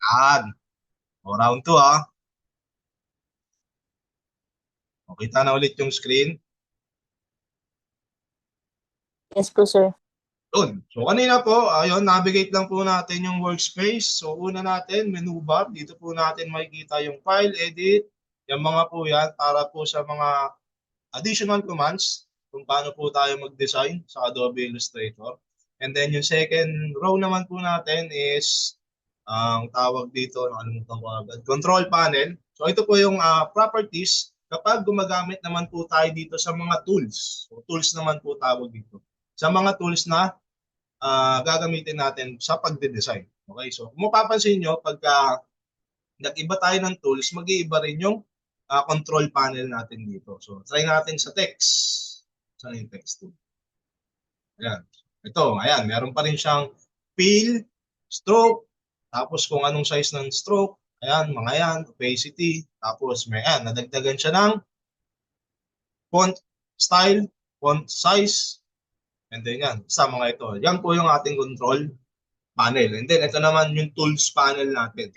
Yan. O, round 2 ha. O, kita na ulit yung screen. Yes po, sir. Yun. So kanina po, ayun, navigate lang po natin yung workspace. So una natin, menu bar. Dito po natin makikita yung file, edit. Yung mga po yan para po sa mga additional commands kung paano po tayo mag-design sa Adobe Illustrator. And then yung second row naman po natin is ang tawag dito, nakalimutan ko agad, control panel. So ito po yung properties kapag gumagamit naman po tayo dito sa mga tools. So tools naman po tawag dito. Sa mga tools na gagamitin natin sa pagde-design. Okay, so kung mapapansin nyo, pagka nag-iba tayo ng tools, mag-iiba rin yung control panel natin dito. So try natin sa text. Saan yung text tool? Ayan. Ito, ayan, meron pa rin siyang fill, stroke, tapos kung anong size ng stroke, ayan, mga yan, opacity, tapos may, ayan, nadagdagan siya ng font style, font size, and then yan, sa mga ito. Yan po yung ating control panel. And then, ito naman yung tools panel natin.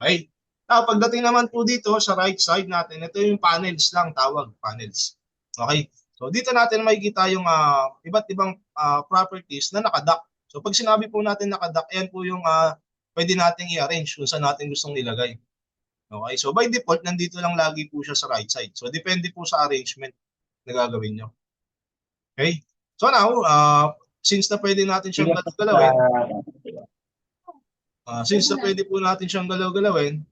Okay? Now, pagdating naman po dito sa right side natin, ito yung panels lang, tawag, panels. Okay? So, dito natin makikita yung iba't ibang properties na nakadock. So, pag sinabi po natin nakadock, yan po yung pwede nating i-arrange kung saan natin gustong ilagay. Okay? So, by default, nandito lang lagi po siya sa right side. So, depende po sa arrangement na gagawin nyo. Okay? So, now, since na pwede natin siyang galaw-galawin, since na pwede po natin siyang galaw-galawin,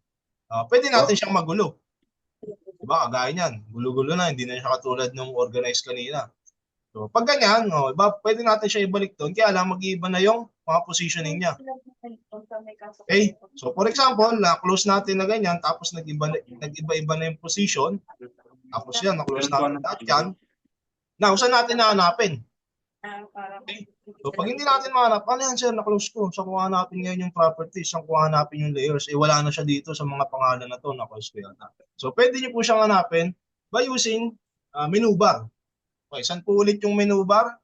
pwede natin siyang magulo. Diba? Kagaya niyan. Gulo-gulo na. Hindi na siya katulad ng organized kanina. So, pag ganyan, pwede natin siya ibalik doon. Kaya lang, mag-iiba na yung mga positioning niya. Okay? So, for example, na-close natin na ganyan, tapos nag-iba-iba na yung position. Tapos yan, na-close natin lahat yan. Now, saan natin nahanapin? Okay? So, pag hindi natin mahanap, ano yan, sir, na-close ko. Saan ko hanapin ngayon yung properties? Saan ko hanapin yung layers? Wala na siya dito sa mga pangalan na to, na-close ko yata. So, pwede niyo po siyang hanapin by using menu bar. Okay, saan po ulit yung menu bar?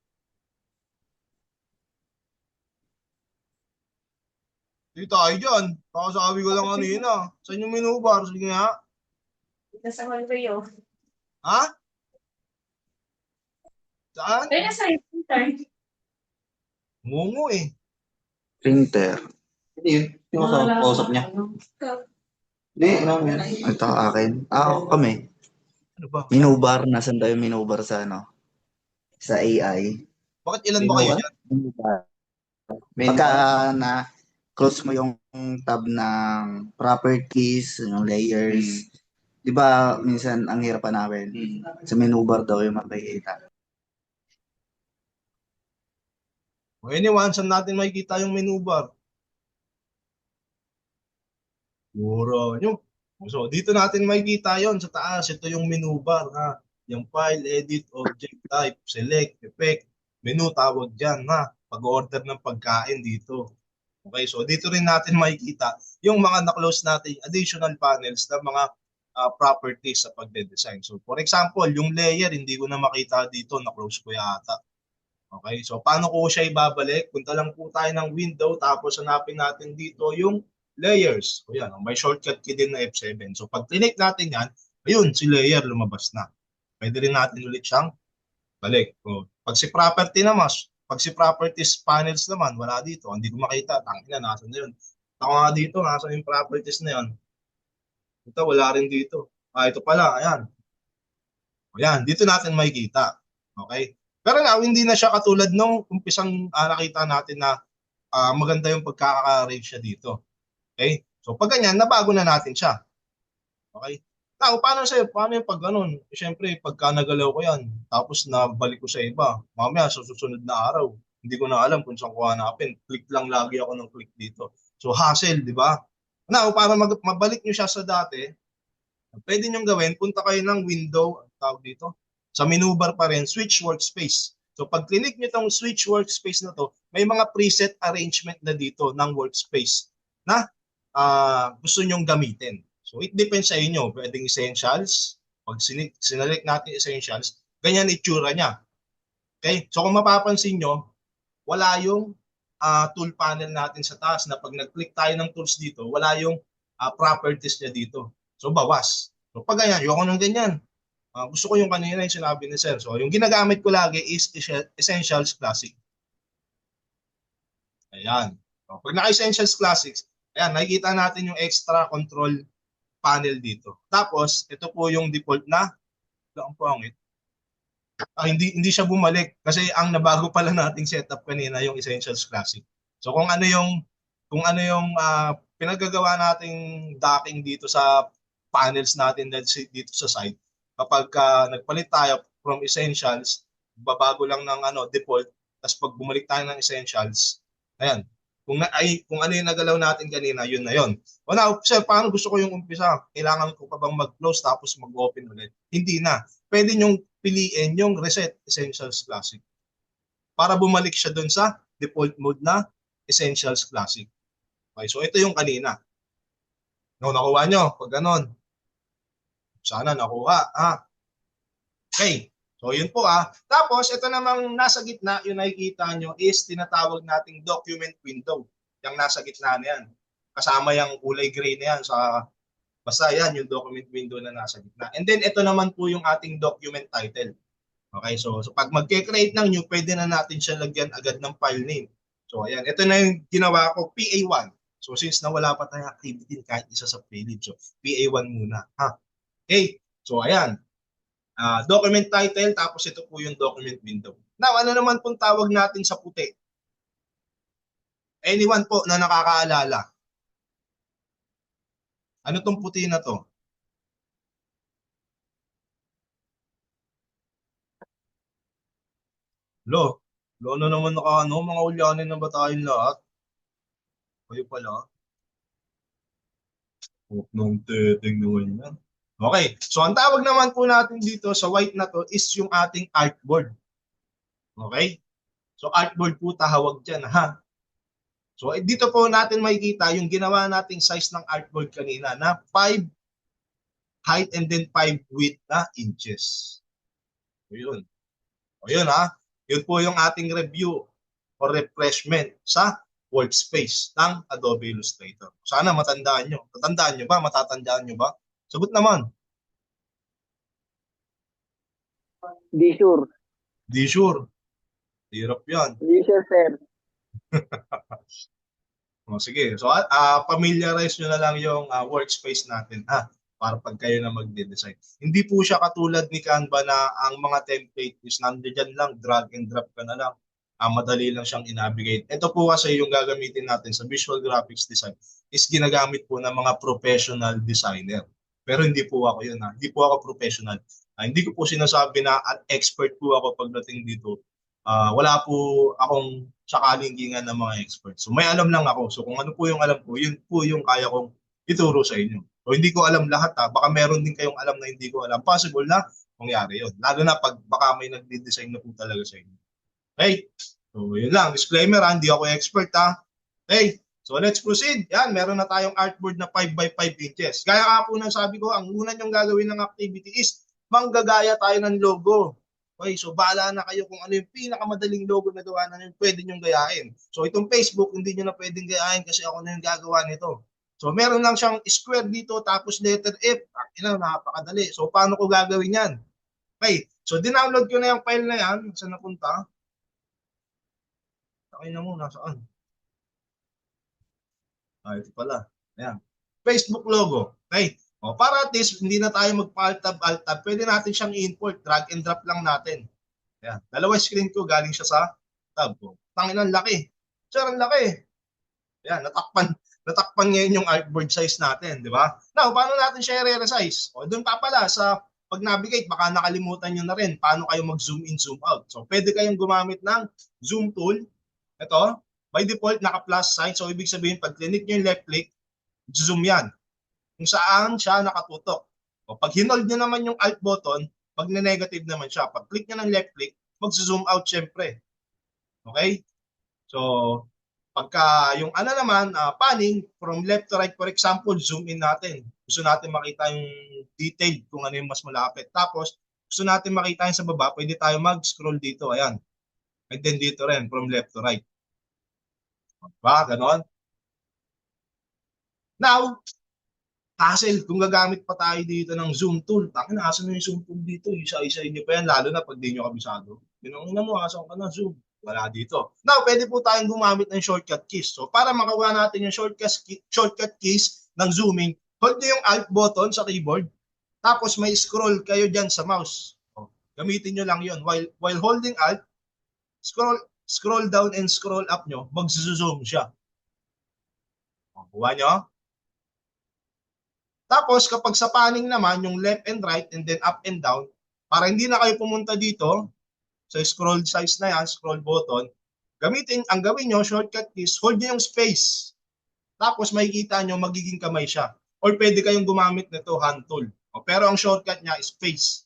Dito tayo dyan. Kakasabi ko lang kanina. Saan yung menu bar? Sige nga. Nasa Mario. Ha? Saan? Ay, nasa printer. Ngungu eh. Printer. Hindi yun. Yung kausap niya. Hindi, namin. Ito akin. Kami. Ano ba? Minubar. Nasaan tayo minubar sa ano? Sa AI. Bakit ilan ba kayo dyan? Minubar. Pagka close mo yung tab ng properties, yung layers, di ba minsan ang hirap pa namin? Sa menu bar daw yung makikita. O anyone, saan natin makikita yung menu bar? Puro nyo. So, dito natin makikita yon sa taas. Ito yung menu bar. Ha? Yung file, edit, object type, select, effect, menu, tawag dyan. Ha? Pag-order ng pagkain dito. Okay, so dito rin natin makikita yung mga na-close natin additional panels ng mga properties sa pagde-design. So, for example, yung layer, hindi ko na makita dito. Na-close ko yata. Okay, so paano ko siya ibabalik? Punta lang po tayo ng window, tapos hanapin natin dito yung layers. O yan, may shortcut key din na F7. So pag click natin yan, ayun, si layer lumabas na. Pwede rin natin ulit siyang balik. O, pag si property naman, pag si properties panels naman, wala dito. Hindi ko makita. Tangina, nasan na yun? Ako nga dito, nasan yung properties na yun? Ito, wala rin dito. Ito pala, ayan. O yan, dito natin makikita. Okay? Pero now, hindi na siya katulad nung umpisang nakita natin na maganda yung pagkaka-arrange siya dito. Okay? So, pag ganyan, nabago na natin siya. Okay? Now, paano sa'yo? Paano yung pag ganun? Siyempre, pagka nagalaw ko yan, tapos nabalik ko sa iba, mamaya sa susunod na araw, hindi ko na alam kung saan ko hanapin. Click lang lagi ako ng click dito. So, hassle, di ba? Now, para mabalik nyo siya sa dati, pwede nyo gawin, punta kayo ng window, tawag dito, sa menu bar pa rin, switch workspace. So pag click nyo itong switch workspace na to, may mga preset arrangement na dito ng workspace na gusto nyong gamitin. So it depends sa inyo. Pwedeng essentials. Pag sinalik natin essentials, ganyan itsura niya. Okay? So kung mapapansin nyo, wala yung tool panel natin sa taas na pag nag-click tayo ng tools dito, wala yung properties niya dito. So bawas. So pag ganyan, ayoko ng ganyan. Gusto ko yung kanina yung sinabi ni Sir. So yung ginagamit ko lagi is Essentials Classic. Ayan. So, pag naka-Essentials Classics, ayan, nakikita natin yung extra control panel dito. Tapos, ito po yung default na, ang pangit. Hindi siya bumalik kasi ang nabago pala nating setup kanina yung Essentials Classic. So kung ano yung pinagagawa nating docking dito sa panels natin dito sa site, kapag nagpalit tayo from Essentials, babago lang ng default, tapos pag bumalik tayo ng Essentials, ayan, kung ano yung nagalaw natin kanina, yun na yun. O now, sir, paano gusto ko yung umpisa? Kailangan ko pa bang mag-close tapos mag-open ulit? Hindi na. Pwede nyong piliin yung Reset Essentials Classic para bumalik siya dun sa default mode na Essentials Classic. Okay, so ito yung kanina. No, nakuha nyo. Pag ganon. Sana nakuha. Okay. So yun po Tapos ito namang nasa gitna, yung nakikita nyo is tinatawag nating document window. Yung nasa gitna na yan. Kasama yung kulay gray na yan sa basta yan yung document window na nasa gitna. And then ito naman po yung ating document title. Okay, so pag magke-create ng new, pwede na natin siya lagyan agad ng file name. So ayan, ito na yung ginawa ko, PA1. So since nawala pa tayong activity kahit isa sa playlist, so PA1 muna. Okay, so ayan. Document title, tapos ito po yung document window. Now, ano naman pong tawag natin sa puti? Anyone po na nakakaalala? Ano tong puti na to? Lo na naman mga ulyanin na ba tayong lahat? Kayo pala. Huwag nang teteng naman yan. Okay, so ang tawag naman po natin dito sa white na to is yung ating artboard. Okay? So artboard po tawag dyan So dito po natin makikita yung ginawa nating size ng artboard kanina na 5 height and then 5 width na inches. So yun. O yun Yun po yung ating review or refreshment sa workspace ng Adobe Illustrator. Sana matandaan nyo. Tatandaan nyo ba? Matatandaan nyo ba? Sagot naman. Di sure. Di sure. Hirap yan. Di sure, sir. Sige. So, familiarize nyo na lang yung workspace natin para pag kayo na magde-design. Hindi po siya katulad ni Canva na ang mga template is nandiyan lang, drag and drop ka na lang. Madali lang siyang i-navigate. Ito po kasi yung gagamitin natin sa visual graphics design is ginagamit po ng mga professional designer. Pero hindi po ako yun Hindi po ako professional. Hindi ko po sinasabi na expert po ako pagdating dito. Wala po akong sakalinggingan ng mga experts. So may alam lang ako. So kung ano po yung alam ko, yun po yung kaya kong ituro sa inyo. So hindi ko alam lahat Baka meron din kayong alam na hindi ko alam. Possible na mangyari yun. Lalo na pag baka may nagde-design na po talaga sa inyo. Okay? So yun lang. Disclaimer hindi ako expert Okay? So let's proceed. Yan, meron na tayong artboard na 5 by 5 inches. Gaya nga po ng sabi ko, ang una nyong gagawin ng activity is manggagaya tayo ng logo. Okay, so bahala na kayo kung ano yung pinakamadaling logo na gawa na yun, pwede nyong gayahin. So itong Facebook, hindi nyo na pwedeng gayahin kasi ako na yung gagawa nito. So meron lang siyang square dito, tapos letter F. Napakadali. So paano ko gagawin yan? Okay, so dinownload ko na yung file na yan. Saan napunta? Takay na muna, saan? Ito pala. Ayan. Facebook logo. Okay. Para at least hindi na tayo mag-alt-tab, alt-tab, pwede natin siyang i-import. Drag and drop lang natin. Ayan. Dalawa screen ko, galing siya sa tab ko. Tangin ang laki. Sir, ang laki. Ayan, natakpan ngayon yung artboard size natin, di ba? Now, paano natin siya i-resize? Doon pa pala sa pag-navigate, baka nakalimutan nyo na rin paano kayo mag-zoom in, zoom out. So, pwede kayong gumamit ng zoom tool. Ito, by default, naka-plus sign. So, ibig sabihin, pag click nyo yung left click, zoom yan. Kung saan siya nakatutok. Pag hinold nyo naman yung alt button, pag negative naman siya. Pag click nyo ng left click, mag-zoom out syempre. Okay? So, pagka yung naman, panning, from left to right, for example, zoom in natin. Gusto natin makita yung detail kung ano yung mas malapit. Tapos, gusto natin makita yung sa baba, pwede tayo mag-scroll dito. Ayan. And then dito rin, from left to right. Ba, ganon. Now, hassle, kung gagamit pa tayo dito ng zoom tool, takin na, asan na yung zoom tool dito? Isa-isa inyo pa yan, lalo na pag di nyo kabisado. Ina mo, asan ka na zoom? Wala dito. Now, pwede po tayong gumamit ng shortcut keys. So, para makakuha natin yung shortcut keys ng zooming, hold nyo yung Alt button sa keyboard, tapos may scroll kayo dyan sa mouse. O, gamitin nyo lang yun. While holding Alt, scroll down and scroll up nyo, mag-zoom siya. O, kuha nyo? Tapos kapag sa panning naman, yung left and right and then up and down, para hindi na kayo pumunta dito sa scroll size na yan, scroll button, ang gawin nyo, shortcut keys, hold nyo yung space. Tapos makikita nyo, magiging kamay siya. Or pwede kayong gumamit nito hand tool. Pero ang shortcut niya is space.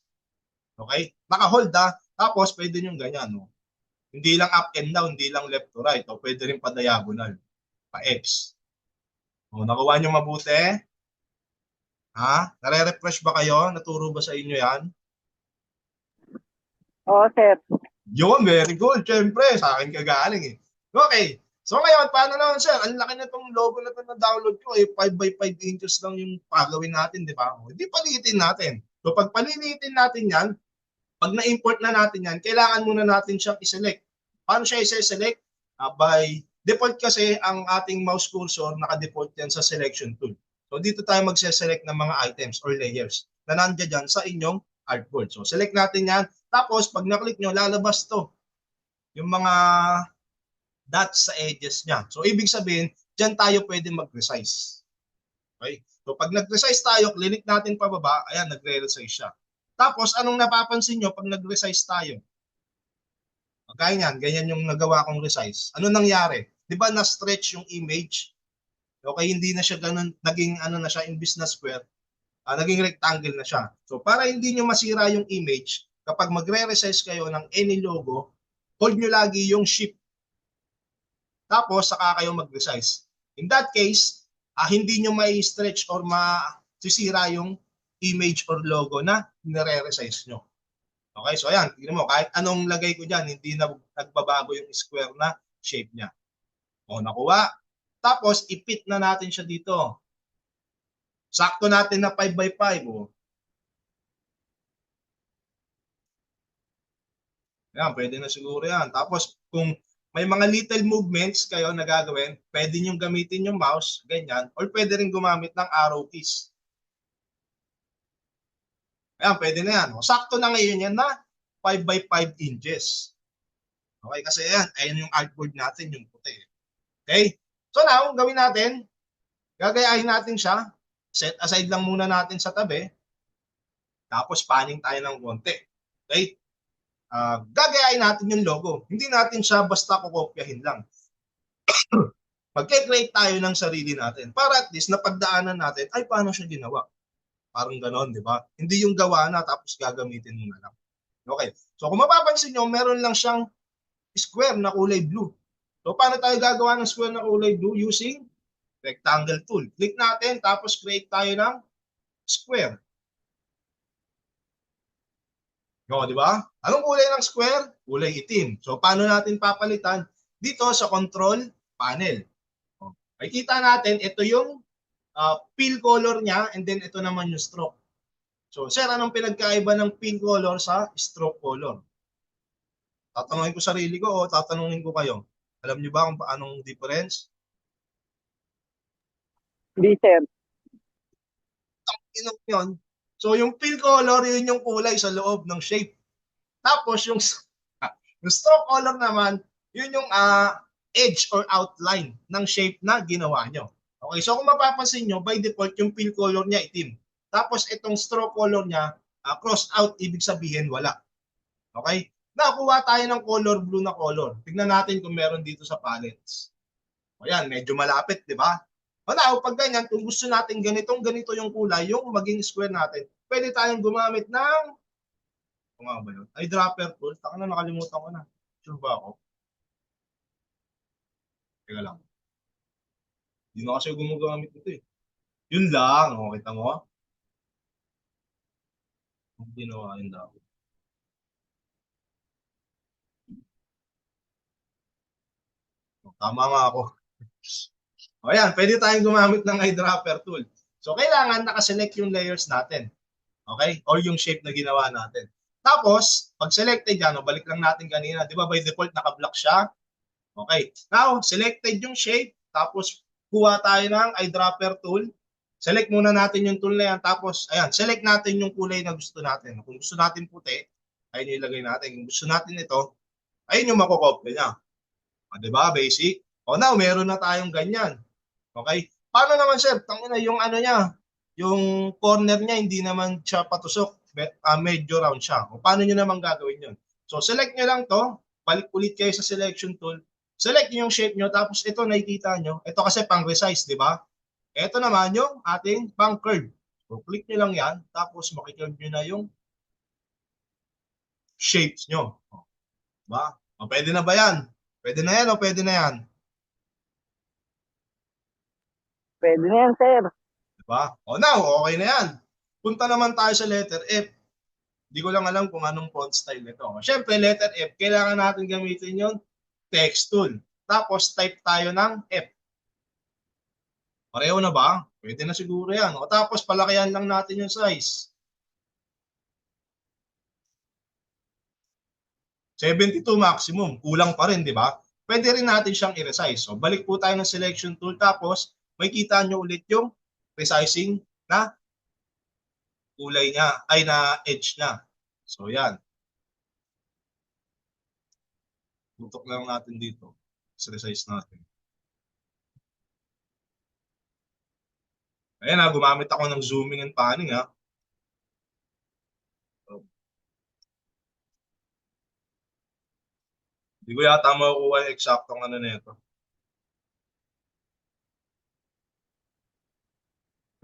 Okay? Naka-hold tapos pwede nyo ganyan. No? Hindi lang up and down, hindi lang left to right. O pwede rin pa-diagonal, pa-X. Nakuha nyo mabuti? Ha? Nare-refresh ba kayo? Naturo ba sa inyo yan? Oo, sir. Yun, very good. Siyempre, sa akin kagaling eh. Okay. So ngayon, paano naman sir? Ang laki na itong logo na ito na download ko eh. 5x5 inches lang yung pagawin natin, di ba? Hindi palitin natin. So pag palilitin natin yan, pag na-import na natin yan, kailangan muna natin siyang i-select. Paano siya i-select? By default kasi ang ating mouse cursor, naka-default yan sa selection tool. So dito tayo magse-select ng mga items or layers na nandiyan dyan sa inyong artboard. So select natin yan. Tapos pag na-click nyo, lalabas to. Yung mga dots sa edges niya. So ibig sabihin, dyan tayo pwede mag-resize. Okay? So pag nag-resize tayo, click natin pababa, ayan, nagre-resize siya. Tapos anong napapansin nyo pag nag-resize tayo? Kaya yan, ganyan yung nagawa kong resize. Ano nangyari? Di ba na-stretch yung image? Okay, hindi na siya ganun, naging ano na siya, imbis na square, naging rectangle na siya. So para hindi nyo masira yung image, kapag magre-resize kayo ng any logo, hold nyo lagi yung shift. Tapos saka kayo mag-resize. In that case, hindi nyo may stretch or masisira yung image or logo na nire-resize nyo. Okay, so ayan, tignan mo, kahit anong lagay ko dyan, hindi na nagbabago yung square na shape niya. O, nakuha. Tapos, ipit na natin siya dito. Sakto natin na 5x5. Oh. Ayan, pwede na siguro yan. Tapos, kung may mga little movements kayo na gagawin, pwede nyo gamitin yung mouse, ganyan, or pwede rin gumamit ng arrow keys. Ayan, pwede na yan. O, sakto na ngayon yan na 5x5 inches. Okay, kasi ayan yung artboard natin, yung puti. Okay? So now, gawin natin, gagayahin natin siya. Set aside lang muna natin sa tabi. Tapos panning tayo ng konti. Okay? Gagayahin natin yung logo. Hindi natin siya basta kukopyahin lang. Magke-create tayo ng sarili natin para at least napagdaanan natin, ay paano siya ginawa? Parang ganon, di ba? Hindi yung gawa na tapos gagamitin mo na lang. Okay. So kung mapapansin nyo, meron lang siyang square na kulay blue. So paano tayo gagawa ng square na kulay blue? Using rectangle tool. Click natin, tapos create tayo ng square. No, di ba? Anong kulay ng square? Kulay itim. So paano natin papalitan? Dito sa control panel. Makikita natin, ito yung fill color niya and then ito naman yung stroke. So sir, anong pinagkaiba ng fill color sa stroke color? Tatanungin ko sarili ko o tatanungin ko kayo? Alam niyo ba kung paanong difference? Hindi, sir. Inom yun. So yung fill color, yun yung kulay sa loob ng shape. Tapos yung stroke color naman, yun yung edge or outline ng shape na ginawa nyo. Okay, so kung mapapansin nyo, by default, yung fill color niya itim. Tapos itong stroke color niya, crossed out, ibig sabihin wala. Okay? Nakuha tayo ng color blue na color. Tignan natin kung meron dito sa palettes. O yan, medyo malapit, di ba? O now, pag ganyan, kung gusto natin ganito yung kulay, yung maging square natin, pwede tayong gumamit ng, kung nga ba yun? Eyedropper tool. Taka na, nakalimutan ko na. Sure ba ako? Teka lang. Hindi na kasi gumagamit ito eh. Yun lang. O, kita mo? Ang ginawa yun daw. Tama nga ako. O yan, pwede tayong gumamit ng eyedropper tool. So, kailangan nakaselect yung layers natin. Okay? Or yung shape na ginawa natin. Tapos, pag selected yan, balik lang natin kanina. Di ba by default naka-block siya? Okay. Now, selected yung shape. Tapos, kuha tayo ng eyedropper tool. Select muna natin yung tool na yan. Tapos, ayan, select natin yung kulay na gusto natin. Kung gusto natin puti, ayun yung ilagay natin. Kung gusto natin ito, ayun yung makokopya niya. Di ba? Basic. O now, meron na tayong ganyan. Okay? Paano naman, sir? Tangina, yung ano niya, yung corner niya, hindi naman siya patusok. Medyo round siya. O paano nyo naman gagawin yun? So, select nyo lang to. Balik ulit kayo sa selection tool. Select nyo yung shape nyo. Tapos, ito nakikita nyo. Ito kasi pang resize, di ba? Ito naman yung ating pang curve. So, click nyo lang yan. Tapos, makicurve nyo na yung shapes nyo. O, diba? O, pwede na ba yan? Pwede na yan o pwede na yan? Pwede na yan, sir. Diba? O now, okay na yan. Punta naman tayo sa letter F. Hindi ko lang alam kung anong font style nito. Siyempre, letter F, kailangan natin gamitin yung text tool. Tapos, type tayo ng F. Pareho na ba? Pwede na siguro yan. O tapos, palakihan lang natin yung size. 72 maximum. Kulang pa rin, di ba? Pwede rin natin siyang i-resize. So, balik po tayo ng selection tool. Tapos, makikita nyo ulit yung resizing na kulay niya, ay na edge niya. So, yan. Tutok lang natin dito. Resize natin. Ayan ha, gumamit ako ng zooming and panning ha. Hindi ko yata makukuha yung eksaktong ano nito.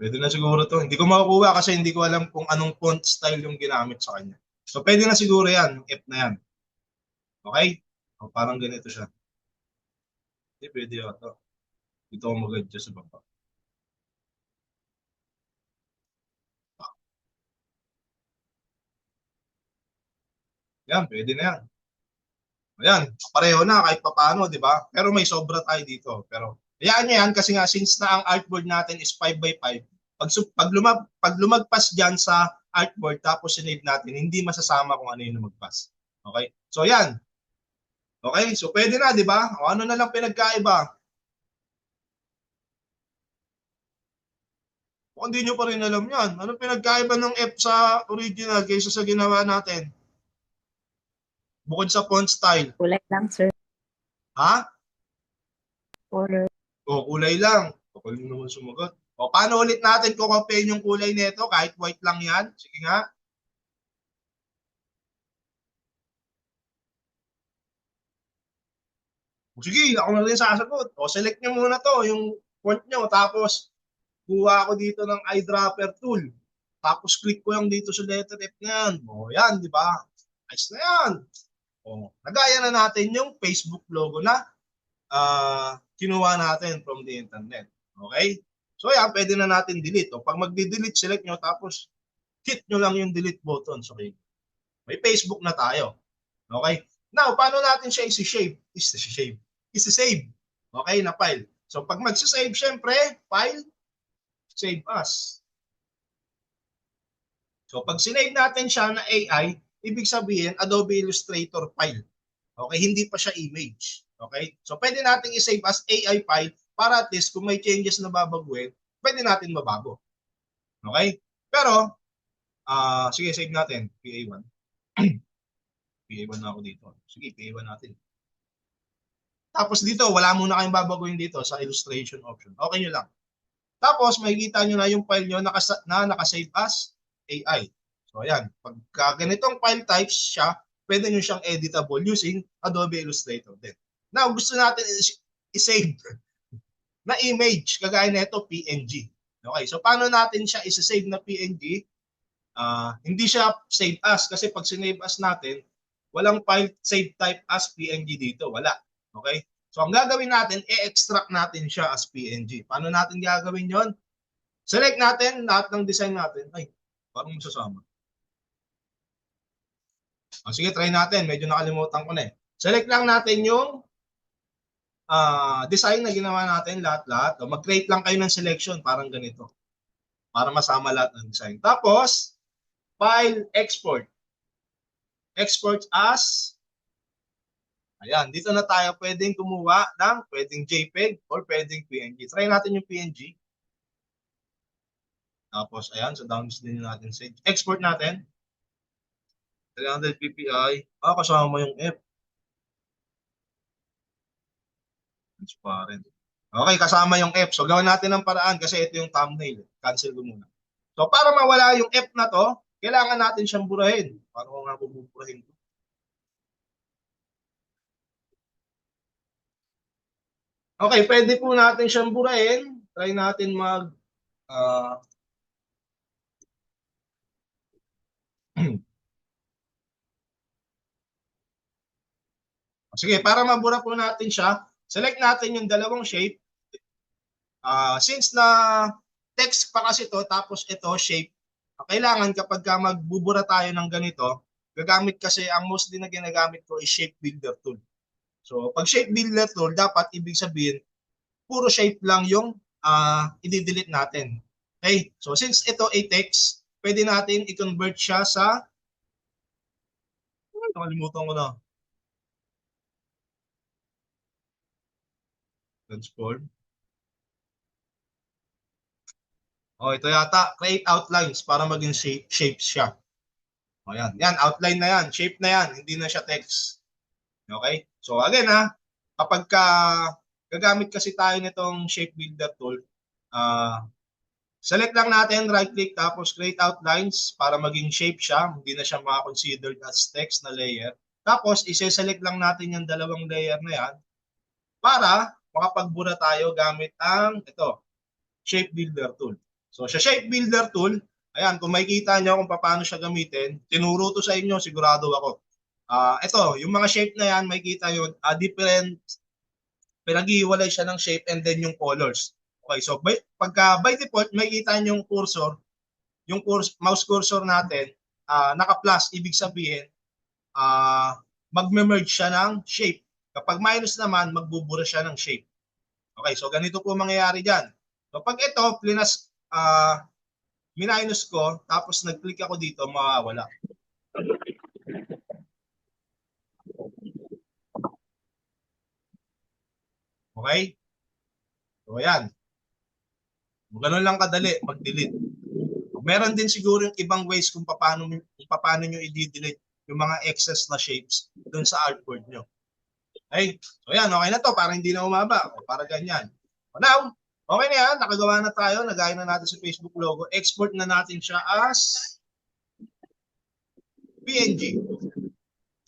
Pwede na siguro to. Hindi ko makukuha kasi hindi ko alam kung anong font style yung ginamit sa kanya. So, pwede na siguro yan, yung F na yan. Okay? O, parang ganito siya. Hindi, pwede yata. Dito ako mag-adjust sa baba. Yan, pwede na yan. Ayan, pareho na kahit papaano, di ba? Pero may sobra tayo dito. Pero, hayaan nyo yan kasi nga since na ang artboard natin is 5x5, pag lumagpas dyan sa artboard tapos sinave natin, hindi masasama kung ano yung lumagpas. Okay? So, yan. Okay? So, pwede na, di ba? O ano na lang pinagkaiba? Kung hindi nyo pa rin alam yan, ano pinagkaiba ng F sa original kaysa sa ginawa natin? Bukod sa font style. Kulay lang, sir. Ha? Color. O, kulay lang. Kapal mo naman sumagot. O, paano ulit natin kukopyahin yung kulay nito kahit white lang yan? Sige nga. O, sige, ako na rin sasagot. O, select nyo muna to, yung font nyo. Tapos, kuha ako dito ng eyedropper tool. Tapos, click ko yung dito sa letter F na yan. O, yan, di ba? Ayos na yan. O, nagaya na natin yung Facebook logo na kinuha natin from the internet. Okay? So, yan, pwede na natin delete. O, pag magdi-delete, select nyo, tapos hit nyo lang yung delete button. Okay? May Facebook na tayo. Okay? Now, paano natin siya isi-save? Isi-save. Okay, na file. So, pag mag-save, syempre, file, save as. So, pag sinave natin siya na AI, ibig sabihin, Adobe Illustrator file. Okay, hindi pa siya image. Okay? So, pwede natin i-save as AI file para at least kung may changes na babaguhin, pwede natin mabago. Okay? Pero, sige, save natin. PA1. PA1 na ako dito. Sige, PA1 natin. Tapos dito, wala muna kayong babaguhin dito sa illustration option. Okay nyo lang. Tapos, makikita nyo na yung file nyo na nakasave as AI. So, ayan. Pagka ganitong file types siya, pwede nyo siyang editable using Adobe Illustrator din. Now, gusto natin i-save na image, kagaya nito PNG. Okay, so paano natin siya i-save na PNG? Hindi siya save as kasi pag sinave as natin, walang file save type as PNG dito. Wala. Okay? So, ang gagawin natin, i-extract natin siya as PNG. Paano natin gagawin yon? Select natin lahat ng design natin. Ay, parang masasama. Sige, try natin. Medyo nakalimutan ko na eh. Select lang natin yung design na ginawa natin lahat-lahat. So, mag-create lang kayo ng selection, parang ganito. Para masama lahat ng design. Tapos, file export. Export as, ayan, dito na tayo pwedeng kumuha ng pwedeng JPEG or pwedeng PNG. Try natin yung PNG. Tapos, ayan, so download din natin. Export natin. 300 ppi. Kasama yung F. Transparent. Okay, kasama yung F. So, gawin natin ng paraan kasi ito yung thumbnail. Cancel ko muna. So, para mawala yung F na to, kailangan natin siyang burahin. Paano ko nga buburahin ko? Okay, pwede po natin siyang burahin. Try natin mag... sige, para mabura po natin siya, select natin yung dalawang shape. Since na text pa kasi to tapos ito shape, kailangan kapag magbubura tayo ng ganito, gagamit kasi ang mostly na ginagamit ko is shape builder tool. So pag shape builder tool, dapat ibig sabihin puro shape lang yung i-delete natin. Okay? So since ito ay text, pwede natin i-convert siya sa nakalimutan ko na. Transform. Ito yata, create outlines para maging shapes siya. Yan. Yan, outline na yan. Shape na yan. Hindi na siya text. Okay? So again kapag gagamit kasi tayo nitong shape builder tool, select lang natin, right click, tapos create outlines para maging shape siya. Hindi na siya considered as text na layer. Tapos, isi-select lang natin yung dalawang layer na yan para makapagbura tayo gamit ang shape builder tool. So, sa shape builder tool, ayan, kung makikita nyo kung paano siya gamitin, tinuro to sa inyo, sigurado ako. Ito, yung mga shape na yan, makikita nyo, different, pinag-iwalay siya ng shape and then yung colors. Okay, so pagka by default, makikita nyo yung cursor, yung mouse cursor natin, naka-plus, ibig sabihin, magme-merge siya ng shape. Kapag minus naman, magbubura siya ng shape. Okay, so ganito po mangyayari dyan. So pag ito, minus ko, tapos nag-click ako dito, mawawala. Okay? So ayan. Ganun lang kadali, mag-delete. Meron din siguro yung ibang ways kung paano nyo i-delete yung mga excess na shapes dun sa artboard nyo. Okay? So ayan, okay na to, para hindi na umaba. Para ganyan. So now, okay na yan, nakagawa na tayo, nagaya na natin sa Facebook logo, export na natin siya as PNG.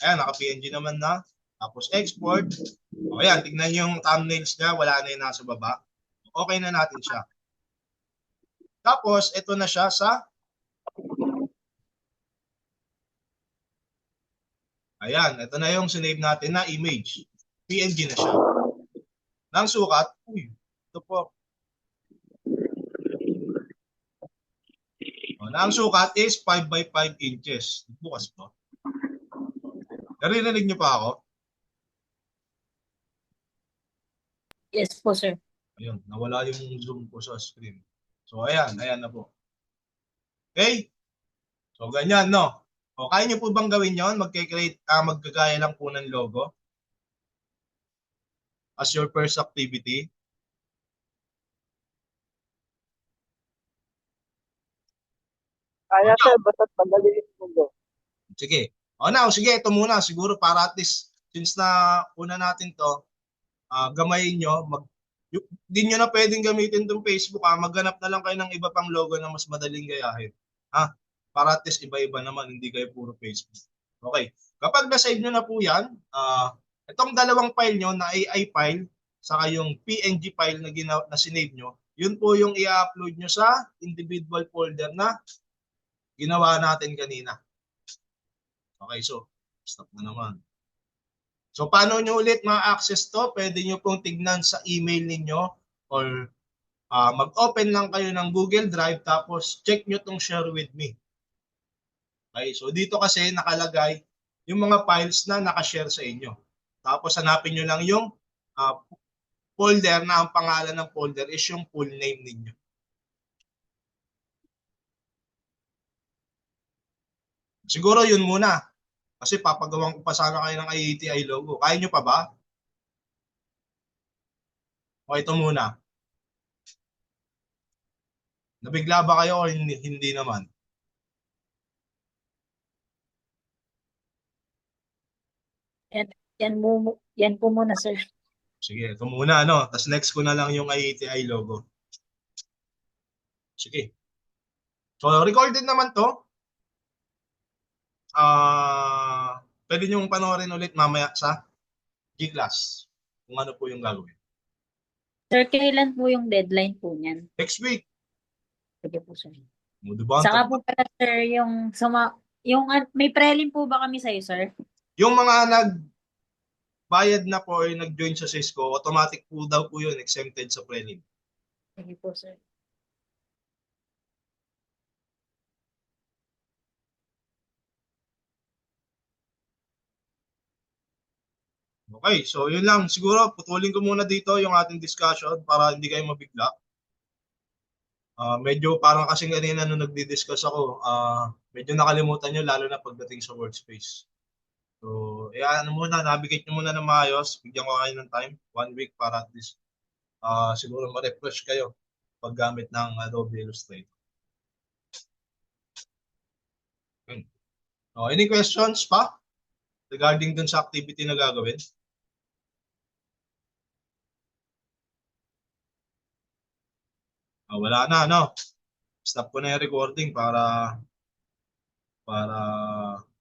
Ayan, naka-PNG naman na. Tapos export. O ayan, tignan nyo yung thumbnails niya, wala na yung nasa baba. Okay na natin siya. Tapos, ito na siya sa ayan, ito na yung sinave natin na image. PNG na siya. Nang sukat, ito po. Ang sukat is 5 by 5 inches. Bukas po. Naririnig niyo pa ako? Yes po, sir. Ayun, nawala yung zoom ko sa screen. So, ayan na po. Okay? So, ganyan, no? O, kaya niyo po bang gawin yon? Magkikreate, maggagaya lang po ng logo as your first activity. Kaya sir, basta't magaling mo. Sige. Now, sige, ito muna. Siguro para at least, since na una natin to, gamayin nyo, di nyo na pwedeng gamitin itong Facebook. Maghanap na lang kayo ng iba pang logo na mas madaling gayahin. Para at least iba-iba naman, hindi kayo puro Facebook. Okay. Kapag na-save nyo na po yan, itong dalawang file nyo na AI file, saka yung PNG file na sinave nyo, yun po yung i-upload nyo sa individual folder na ginawa natin kanina. Okay, so stop na naman. So paano nyo ulit ma-access to? Pwede nyo pong tignan sa email ninyo or mag-open lang kayo ng Google Drive tapos check nyo tong share with me. Okay, so dito kasi nakalagay yung mga files na nakashare sa inyo. Tapos hanapin nyo lang yung folder na ang pangalan ng folder is yung full name ninyo. Siguro yun muna. Kasi papagawan ko pa sana kayo ng IATI logo. Kaya nyo pa ba? O ito muna. Nabigla ba kayo o hindi naman? Yan po muna, sir. Sige, ito muna, ano. Tapos next ko na lang yung IATI logo. Sige. So, recorded naman to. Pwede nyo panoorin ulit mamaya sa G-Class kung ano po yung gagawin. Sir, kailan po yung deadline po niyan? Next week, Sige po, sir. mo diba? Saka po pala, sir, may prelim po ba kami sa'yo, sir? Yung mga nagbayad na po or nag-join sa Cisco, automatic po daw po yun, exempted sa prelim. Sige po, sir. Okay, so yun lang. Siguro putulin ko muna dito yung ating discussion para hindi kayo mabigla. Medyo parang kasing kanina nung nagdi-discuss ako, medyo nakalimutan nyo lalo na pagdating sa workspace. So, ano muna, navigate nyo muna ng maayos. Bigyan ko kayo ng time, 1 week para at least siguro ma-refresh kayo paggamit ng Adobe Illustrator. Any questions pa regarding dun sa activity na gagawin? Wala na, no? Stop ko na yung recording para